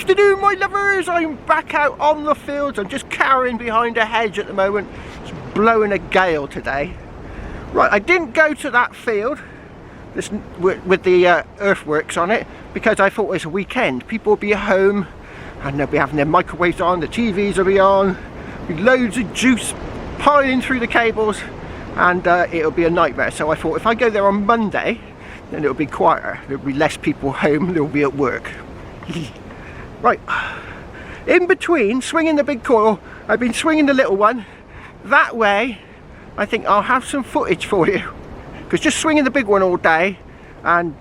afternoon, my lovers. I'm back out on the fields. I'm just cowering behind a hedge at the moment. It's blowing a gale today. Right, I didn't go to that field with the earthworks on it because I thought it was a weekend. People will be at home and they'll be having their microwaves on, the TVs will be on, be loads of juice piling through the cables, and it'll be a nightmare. So I thought if I go there on Monday, then it'll be quieter. There'll be less people home, they'll be at work. Right, in between swinging the big coil, I've been swinging the little one. That way, I think I'll have some footage for you. Because just swinging the big one all day and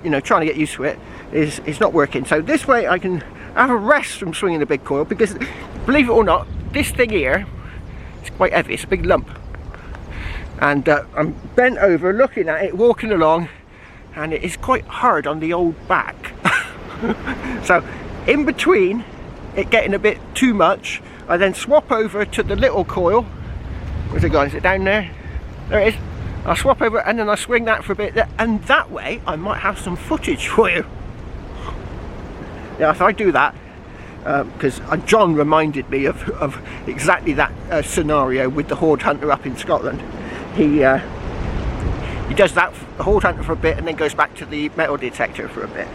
you know, trying to get used to it is not working. So this way I can have a rest from swinging the big coil, because believe it or not, this thing here is quite heavy. It's a big lump. And I'm bent over looking at it, walking along, and it is quite hard on the old back. So in between it getting a bit too much, I then swap over to the little coil. Where's it gone? Is it down there? There it is. I'll swap over and then I'll swing that for a bit, and that way I might have some footage for you. Yeah, if I do that, because John reminded me of exactly that scenario with the Horde Hunter up in Scotland. He does that, the Horde Hunter for a bit, and then goes back to the Metal Detector for a bit.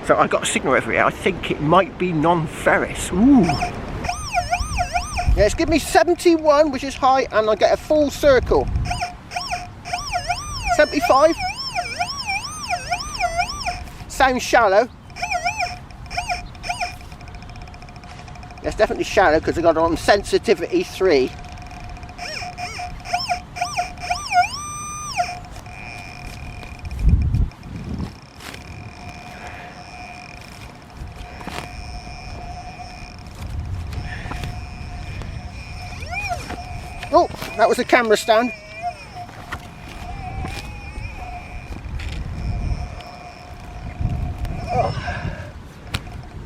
So I got a signal over here. I think it might be non-ferrous. Ooh. Yeah, it's given me 71, which is high, and I get a full circle. 75. Sounds shallow. It's definitely shallow because I got it on sensitivity 3. Oh, that was a camera stand. Oh.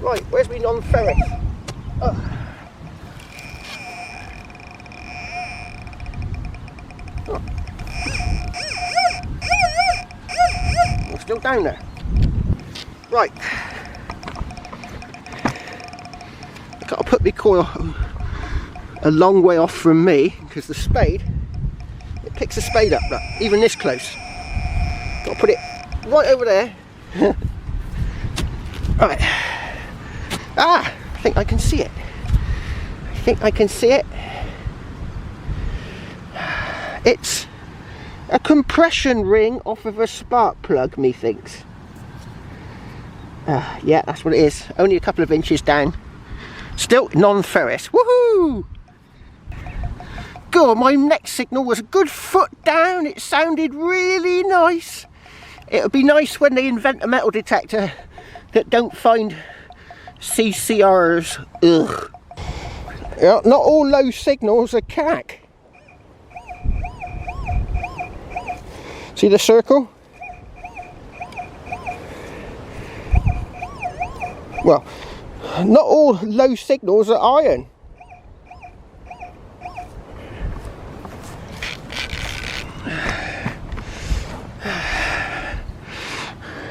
Right, where's my non-ferrous? Oh. Oh. We're still down there. Right. I've got to put my coil a long way off from me, because the spade, it picks the spade up, but even this close. Got to put it right over there. Right. Ah, I think I can see it. I think I can see it. It's a compression ring off of a spark plug, methinks. Yeah, that's what it is. Only a couple of inches down. Still non-ferrous. Woohoo! God, my next signal was a good foot down. It sounded really nice. It'll be nice when they invent a metal detector that don't find CCRs. Ugh. Yeah, not all low signals are CAC. See the circle? Well, not all low signals are iron.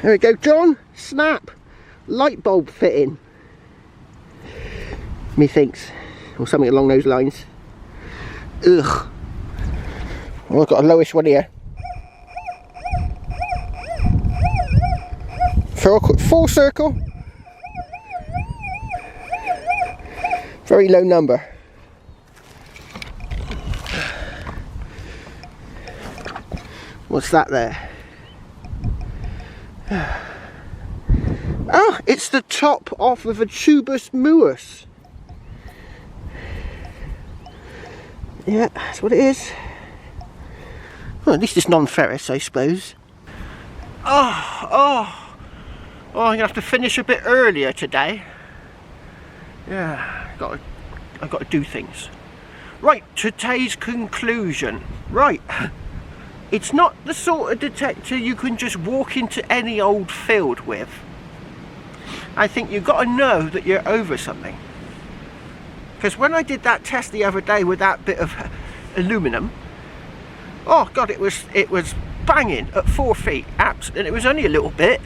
There we go, John. Snap. Light bulb fitting. Methinks. Or something along those lines. Ugh. Well, I've got a lowish one here. Full circle. Very low number. What's that there? Oh, it's the top off of a tubus muus. Yeah, that's what it is. Well, at least it's non-ferrous, I suppose. Oh, I'm gonna have to finish a bit earlier today. Yeah, I've got to do things. Right, today's conclusion. Right. It's not the sort of detector you can just walk into any old field with. I think you've got to know that you're over something. Because when I did that test the other day with that bit of aluminum, oh god, it was banging at 4 feet, and it was only a little bit,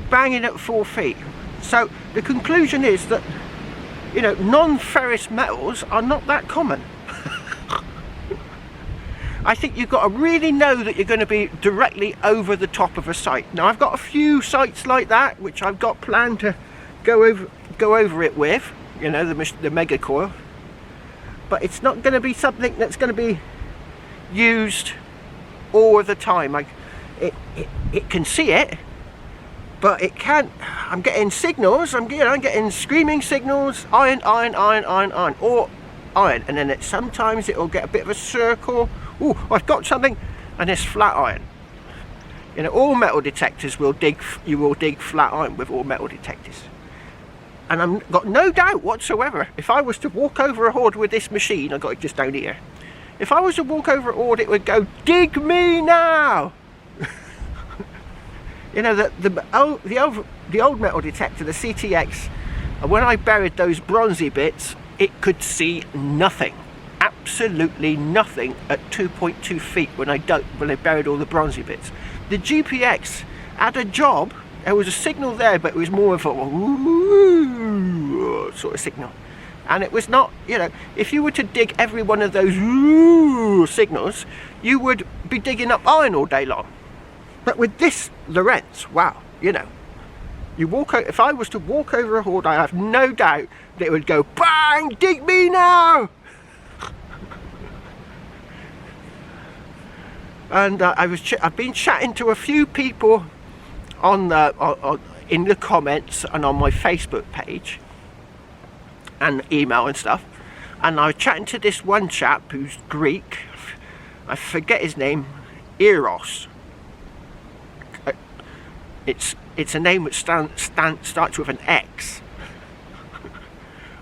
banging at 4 feet. So the conclusion is that, you know, non-ferrous metals are not that common. I think you've got to really know that you're going to be directly over the top of a site. Now, I've got a few sites like that which I've got planned to go over it with, you know, the mega coil, but it's not going to be something that's going to be used all the time. It can see it, but it can't. I'm getting signals. I'm getting screaming signals. Iron, or iron, and then sometimes it'll get a bit of a circle. Oh, I've got something, and it's flat iron. You know, all metal detectors will dig. You will dig flat iron with all metal detectors. And I've got no doubt whatsoever, if I was to walk over a hoard with this machine, I've got it just down here. If I was to walk over a hoard, it would go, dig me now! You know, the old metal detector, the CTX, when I buried those bronzy bits, it could see nothing. Absolutely nothing at 2.2 feet when I buried all the bronzy bits. The GPX had a job. There was a signal there, but it was more of a ooh sort of signal. And it was not, you know, if you were to dig every one of those ooh signals, you would be digging up iron all day long. But with this Lorenz, wow, you know, if I was to walk over a hoard, I have no doubt that it would go bang, dig me now. And I've been chatting to a few people in the comments and on my Facebook page and email and stuff, and I was chatting to this one chap who's Greek. I forget his name. Eros. It's a name which starts with an X.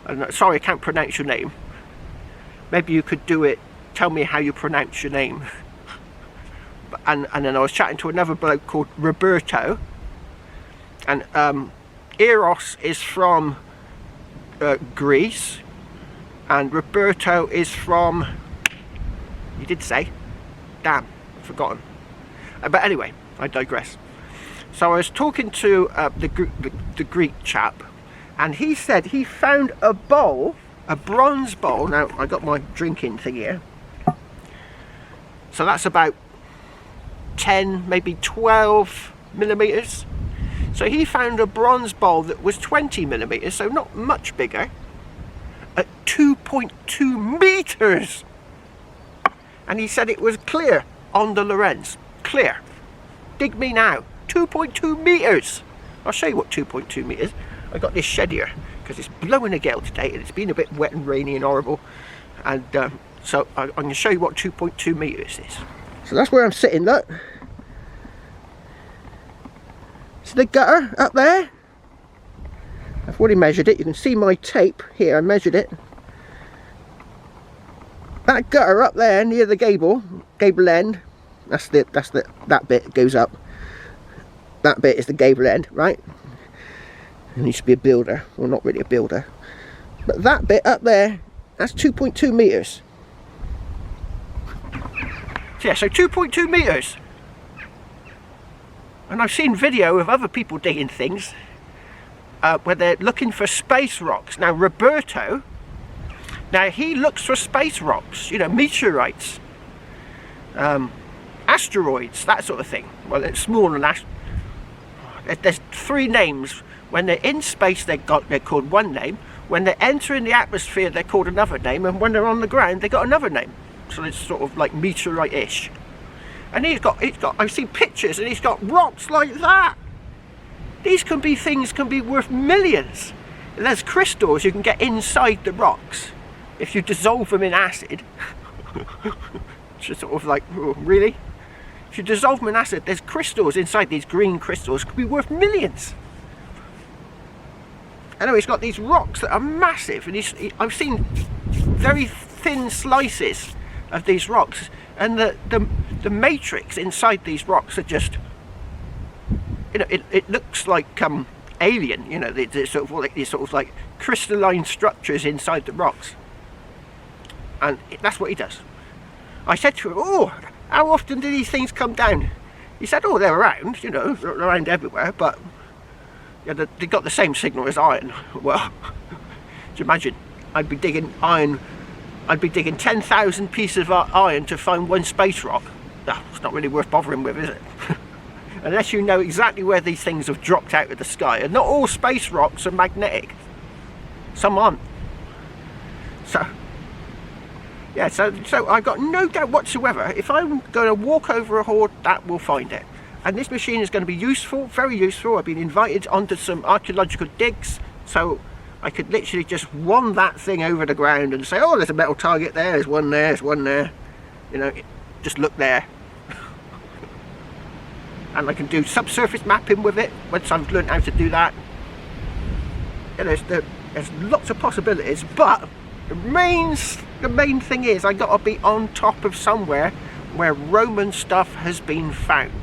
And sorry, I can't pronounce your name. Maybe you could do it. Tell me how you pronounce your name. And then I was chatting to another bloke called Roberto, and Eros is from Greece, and Roberto is from, you did say, damn, I've forgotten. But anyway, I digress. So I was talking to the Greek chap, and he said he found a bowl, a bronze bowl. Now I got my drinking thing here, so that's about 10, maybe 12 millimeters. So he found a bronze bowl that was 20 millimeters, so not much bigger, at 2.2 meters. And he said it was clear on the Lorenz. Clear. Dig me now. 2.2 meters. I'll show you what 2.2 meters. I got this shed here because it's blowing a gale today and it's been a bit wet and rainy and horrible. And so I'm going to show you what 2.2 meters is. So that's where I'm sitting, look. See the gutter up there? I've already measured it. You can see my tape here. I measured it. That gutter up there near the gable end. That bit goes up. That bit is the gable end, right? It needs to be a builder. Well, not really a builder. But that bit up there, that's 2.2 meters. So yeah, so 2.2 meters. And I've seen video of other people digging things where they're looking for space rocks. Now Roberto, now he looks for space rocks, you know, meteorites, asteroids, that sort of thing. Well, it's smaller than there's three names. When they're in space, they're called one name. When they enter in the atmosphere, they're called another name. And when they're on the ground, they got another name. So it's sort of like meteorite-ish. And he's got, I've seen pictures, and he's got rocks like that. These things can be worth millions. And there's crystals you can get inside the rocks if you dissolve them in acid. Just sort of like, oh, really? If you dissolve them in acid, there's crystals inside these green crystals, could be worth millions. Anyway, he's got these rocks that are massive, and I've seen very thin slices of these rocks, and the matrix inside these rocks are just, you know, it looks like alien, you know, there's sort of like crystalline structures inside the rocks, and that's what he does. I said to him, oh, how often do these things come down? He said, oh, they're around, you know, they're around everywhere, but Yeah, they got the same signal as iron. Well, do you imagine? I'd be digging iron. I'd be digging 10,000 pieces of iron to find one space rock. No, it's not really worth bothering with, is it? Unless you know exactly where these things have dropped out of the sky. And not all space rocks are magnetic. Some aren't. So, yeah, so I've got no doubt whatsoever, if I'm going to walk over a hoard, that will find it. And this machine is going to be useful, very useful. I've been invited onto some archaeological digs, so I could literally just wand that thing over the ground and say, oh, there's a metal target there, there's one there, there's one there. You know, just look there. And I can do subsurface mapping with it once I've learned how to do that. Yeah, there's lots of possibilities, but the main thing is I got to be on top of somewhere where Roman stuff has been found.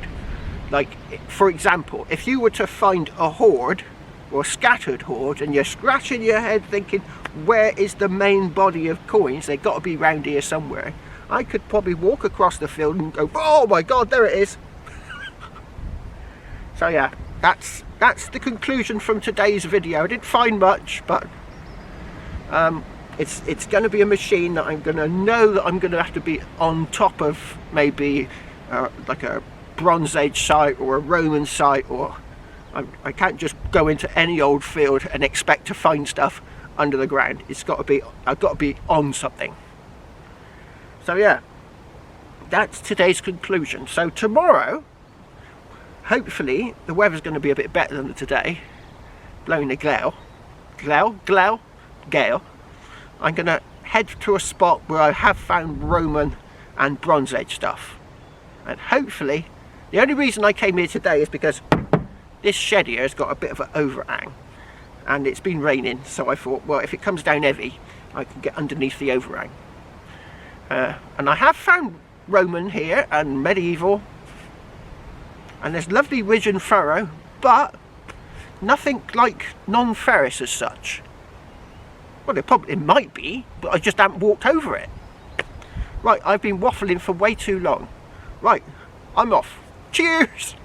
Like, for example, if you were to find a hoard or a scattered hoard and you're scratching your head thinking, where is the main body of coins? They've got to be round here somewhere. I could probably walk across the field and go, oh my god, there it is. So yeah, that's the conclusion from today's video. I didn't find much, but it's going to be a machine that I'm going to know that I'm going to have to be on top of, maybe like a Bronze Age site or a Roman site, or I can't just go into any old field and expect to find stuff under the ground. I've got to be on something. So yeah, that's today's conclusion. So tomorrow, hopefully the weather's going to be a bit better than today, blowing a gale. I'm going to head to a spot where I have found Roman and Bronze Age stuff. And hopefully, the only reason I came here today is because this shed here has got a bit of an overhang. And it's been raining, so I thought, well, if it comes down heavy, I can get underneath the overhang. And I have found Roman here and medieval. And there's lovely ridge and furrow, but nothing like non-ferrous as such. Well, it might be, but I just haven't walked over it. Right, I've been waffling for way too long. Right, I'm off. Cheers!